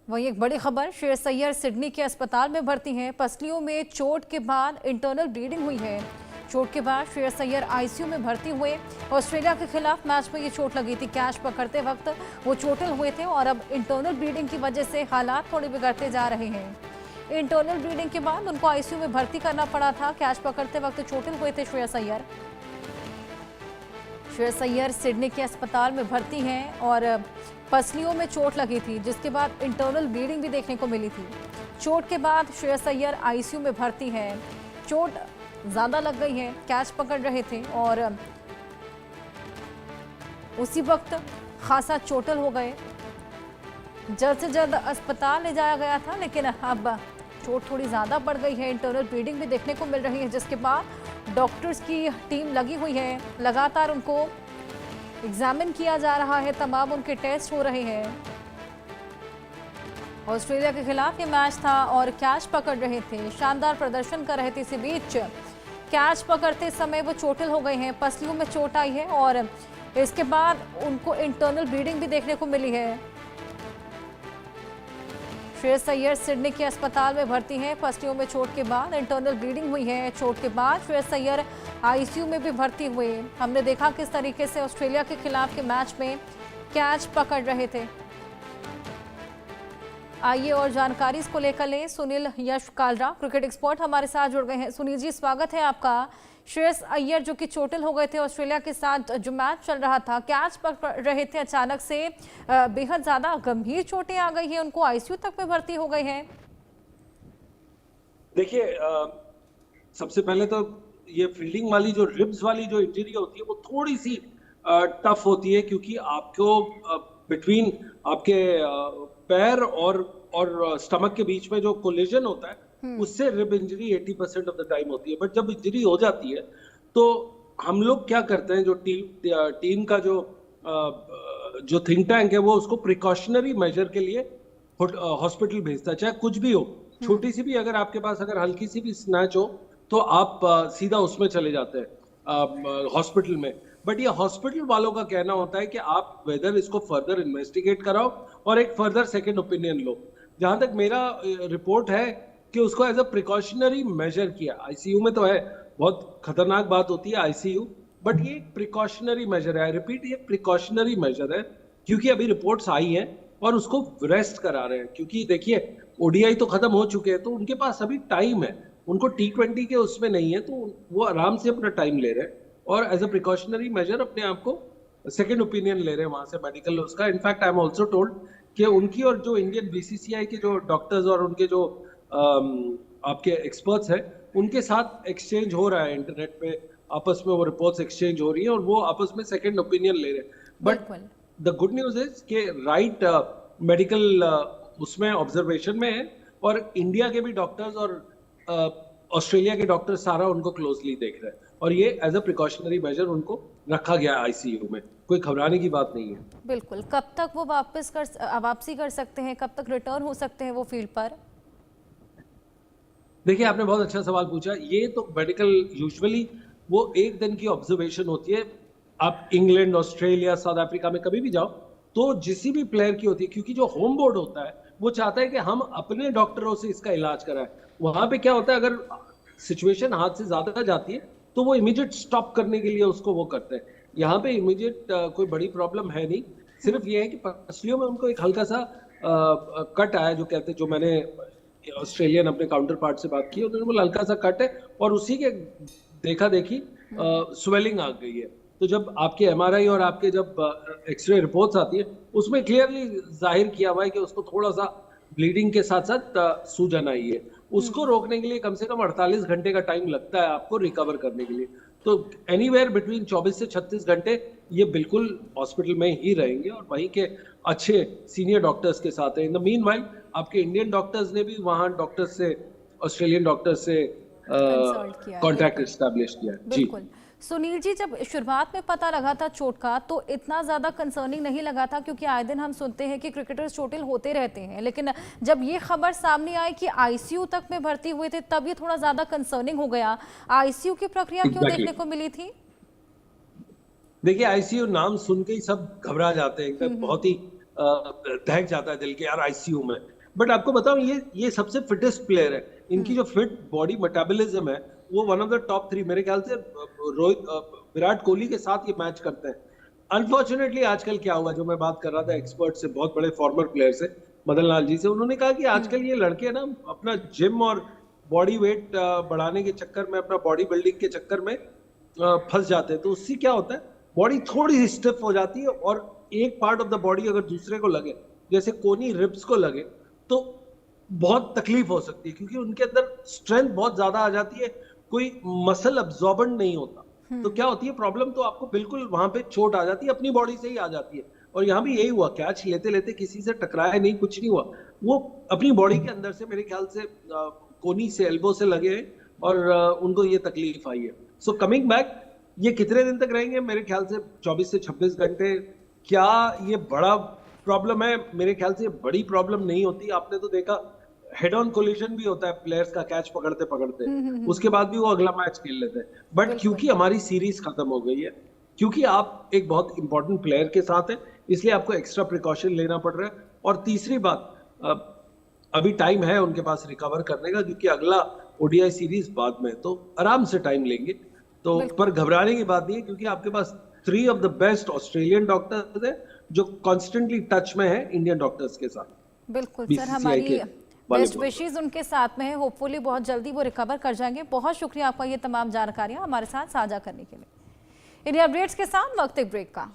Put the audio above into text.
वहीं एक बड़ी खबर, श्रेयस अय्यर सिडनी के अस्पताल में भर्ती हैं। पसलियों में चोट के बाद इंटरनल ब्लीडिंग हुई है। चोट के बाद श्रेयस अय्यर आईसीयू में भर्ती हुए। ऑस्ट्रेलिया के खिलाफ मैच में ये चोट लगी थी। कैच पकड़ते वक्त वो चोटिल हुए थे और अब इंटरनल ब्लीडिंग की वजह से हालात थोड़े बिगड़ते जा रहे हैं। इंटरनल ब्लीडिंग के बाद उनको आईसीयू में भर्ती करना पड़ा था। कैच पकड़ते वक्त चोटिल हुए थे श्रेयस अय्यर। श्रेयस अय्यर सिडनी के अस्पताल में भर्ती हैं और पसलियों में चोट लगी थी, जिसके बाद इंटरनल ब्लीडिंग भी देखने को मिली थी। चोट के बाद श्रेयस अय्यर आईसीयू में भर्ती हैं। चोट ज़्यादा लग गई है, कैच पकड़ रहे थे और उसी वक्त खासा चोटिल हो गए। जल्द से जल्द अस्पताल ले जाया गया था, लेकिन अब चोट थोड़ी ज़्यादा बढ़ गई है। इंटरनल ब्लीडिंग भी देखने को मिल रही है, जिसके बाद डॉक्टर्स की टीम लगी हुई है। लगातार उनको एग्जामिन किया जा रहा है, तमाम उनके टेस्ट हो रहे हैं। ऑस्ट्रेलिया के खिलाफ ये मैच था और कैच पकड़ रहे थे, शानदार प्रदर्शन कर रहे थे। इसी बीच कैच पकड़ते समय वो चोटिल हो गए हैं, पसलियों में चोट आई है और इसके बाद उनको इंटरनल ब्लीडिंग भी देखने को मिली है। श्रेयस अय्यर सिडनी के अस्पताल में भर्ती हैं। पसलियों में चोट के बाद इंटरनल ब्लीडिंग हुई है। चोट के बाद श्रेयस अय्यर आईसीयू में भी भर्ती हुए। हमने देखा किस तरीके से ऑस्ट्रेलिया के खिलाफ के मैच में कैच पकड़ रहे थे। आइए और जानकारी इसको लेकर लें। सुनील यश कालरा, क्रिकेट एक्सपर्ट, हमारे साथ जुड़ गए हैं। सुनील जी, स्वागत है आपका। श्रेयस अय्यर जो कि चोटिल हो गए थे ऑस्ट्रेलिया के साथ जो मैच चल रहा था, कैच पकड़ रहे थे, अचानक से बेहद ज्यादा गंभीर चोटें आ गई हैं, उनको आईसीयू तक में भर्ती हो गए हैं। देखिए, सबसे पहले तो ये फील्डिंग वाली जो रिब्स वाली जो इंजरी होती है वो थोड़ी सी टफ होती है, क्योंकि आपको बिटवीन आपके पैर और स्टमक के बीच में जो कोलिजन होता है उससे rib injury 80% of the time होती है। बट जब इंजरी हो जाती है तो हम लोग क्या करते हैं, जो टीम का जो थिंक टैंक है वो उसको प्रिकॉशनरी मेजर के लिए हॉस्पिटल भेजता है, चाहे कुछ भी हो। छोटी सी भी अगर आपके पास अगर हल्की सी भी स्नैच हो तो आप सीधा उसमें चले जाते हैं हॉस्पिटल में। बट ये हॉस्पिटल वालों का कहना होता है कि आप वेदर इसको फर्दर इन्वेस्टिगेट कराओ और एक फर्दर सेकंड ओपिनियन लो। जहां तक मेरा रिपोर्ट है कि उसको एज अ प्रिकॉशनरी मेजर किया। आईसीयू में तो है, बहुत खतरनाक बात होती है आईसीयू, बट ये एक प्रिकॉशनरी मेजर है। आई रिपीट, ये प्रिकॉशनरी मेजर है, क्योंकि अभी रिपोर्ट्स आई हैं और उसको रेस्ट करा रहे हैं। क्योंकि देखिए, ओडीआई तो खत्म हो चुके हैं, तो उनके पास अभी टाइम है, उनको T20 के उसमें नहीं है, तो वो आराम से अपना टाइम ले रहे हैं और एज अ प्रिकॉशनरी मेजर अपने आप को सेकेंड ओपिनियन ले रहे हैं वहां से मेडिकल उसका। In fact I am also told कि उनकी और जो इंडियन बीसीसीआई के जो डॉक्टर्स और उनके जो आपके एक्सपर्ट्स हैं, उनके साथ एक्सचेंज हो रहा है इंटरनेट पे, आपस में वो रिपोर्ट्स एक्सचेंज हो रही है और वो आपस में सेकेंड ओपिनियन ले रहे हैं। But the good news is कि राइट मेडिकल उसमें ऑब्जर्वेशन में है और इंडिया के भी डॉक्टर्स और ऑस्ट्रेलिया के डॉक्टर सारा उनको क्लोजली देख रहे हैं और ये एज अ प्रिकॉशनरी मेजर उनको रखा गया आईसीयू में। कोई घबराने की बात नहीं है। बिल्कुल। कब तक वो वापसी कर सकते हैं, कब तक रिटर्न हो सकते हैं वो फील्ड पर? देखिए, आपने बहुत अच्छा सवाल पूछा। ये तो मेडिकल यूजुअली वो एक दिन की ऑब्जर्वेशन होती है। आप इंग्लैंड, ऑस्ट्रेलिया, साउथ अफ्रीका में कभी भी जाओ तो जिस भी प्लेयर की होती है, क्योंकि जो होम बोर्ड होता है वो चाहता है कि हम अपने डॉक्टरों से इसका इलाज कराएं। वहां पे क्या होता है, अगर सिचुएशन हाथ से ज्यादा जाती है तो वो इमीडिएट स्टॉप करने के लिए उसको वो करते हैं। यहाँ पे इमीडिएट कोई बड़ी प्रॉब्लम है नहीं, सिर्फ ये है कि पसलियों में उनको एक हल्का सा कट आया, जो कहते हैं, जो मैंने ऑस्ट्रेलियन अपने काउंटर पार्ट से बात की, उन्होंने बोला हल्का सा कट है और उसी के देखा देखी स्वेलिंग आ गई है। तो जब आपके एमआरआई और आपके जब एक्सरे रिपोर्ट्स आती है उसमें क्लियरली जाहिर किया हुआ है कि उसको थोड़ा सा ब्लीडिंग के साथ साथ सूजन आई है। उसको रोकने के लिए कम से कम 48 घंटे का टाइम लगता है आपको रिकवर करने के लिए। तो एनीवेयर बिटवीन 24 से 36 घंटे ये बिल्कुल हॉस्पिटल में ही रहेंगे और वहीं के अच्छे सीनियर डॉक्टर्स के साथ है। इन द मीनवाइल आपके इंडियन डॉक्टर्स ने भी वहाँ डॉक्टर्स से, ऑस्ट्रेलियन डॉक्टर्स से कॉन्टैक्ट एस्टैब्लिश किया। जी सुनील जी, जब शुरुआत में पता लगा था चोट का तो इतना ज़्यादा कंसर्निंग नहीं लगा था, क्योंकि आए दिन हम सुनते हैं कि क्रिकेटर्स चोटिल होते रहते हैं, लेकिन जब ये खबर सामने आई कि आईसीयू तक में भर्ती हुए थे तब ये थोड़ा ज़्यादा कंसर्निंग हो गया। आईसीयू की प्रक्रिया क्यों देखने को मिली थी? देखिए, आईसीयू नाम सुन के ही सब घबरा जाते हैं, बहुत ही दहक जाता है दिल के, यार आईसीयू में। बट आपको बताऊं ये सबसे फिटेस्ट प्लेयर है। इनकी जो फिट बॉडी मेटाबॉलिज्म है वो वन ऑफ द टॉप 3 मेरे ख्याल से विराट कोहली के साथ ये मैच करते हैं। अनफॉर्चुनेटली आजकल क्या हुआ, जो मैं बात कर रहा था एक्सपर्ट से, बहुत बड़े फॉर्मर प्लेयर से, मदन लाल जी से, उन्होंने कहा कि आजकल ये लड़के ना अपना जिम और बॉडी वेट बढ़ाने के चक्कर में, अपना बॉडी बिल्डिंग के चक्कर में फंस जाते हैं। तो उससे क्या होता है, बॉडी थोड़ी सी स्टिफ हो जाती है और एक पार्ट ऑफ द बॉडी अगर दूसरे को लगे, जैसे कोनी रिब्स को लगे, तो बहुत तकलीफ हो सकती है, क्योंकि उनके अंदर स्ट्रेंथ बहुत ज्यादा आ जाती है, कोई मसल अब्सॉर्बेंट नहीं होता। तो क्या होती है प्रॉब्लम, तो आपको बिल्कुल वहां पे चोट आ जाती है, अपनी बॉडी से ही आ जाती है। और यहाँ भी यही हुआ, कैच लेते लेते किसी से टकराया नहीं, कुछ नहीं हुआ, वो अपनी बॉडी के अंदर से मेरे ख्याल से कोनी से, एल्बो से लगे और उनको ये तकलीफ आई है। सो कमिंग बैक, ये कितने दिन तक रहेंगे? मेरे ख्याल से 24 से 26 घंटे। क्या ये बड़ा प्रॉब्लम है? मेरे ख्याल से बड़ी प्रॉब्लम नहीं होती। आपने तो देखा हेड ऑन कोलिजन भी होता है प्लेयर्स का, कैच पकड़ते पकड़ते, उसके बाद भी वो अगला मैच खेल लेते हैं। बट क्योंकि हमारी सीरीज खत्म हो गई है, क्योंकि आप एक बहुत इंपॉर्टेंट प्लेयर के साथ हैं, इसलिए आपको एक्स्ट्रा प्रिकॉशन लेना पड़ रहा है। और तीसरी बात, अभी टाइम है उनके पास रिकवर करने का, क्योंकि अगला ओडीआई सीरीज बाद में, तो आराम से टाइम लेंगे। तो पर घबराने की बात नहीं है, क्योंकि आपके पास 3 of the best Australian doctors हैं जो कॉन्स्टेंटली टच में है इंडियन डॉक्टर्स के साथ। बिल्कुल सर, हमारी बेस्ट विशेस उनके साथ में है। होपफुली बहुत जल्दी वो रिकवर कर जाएंगे। बहुत शुक्रिया आपका ये तमाम जानकारियां हमारे साथ साझा करने के लिए। इन अपडेट्स के साथ वक्त एक ब्रेक का।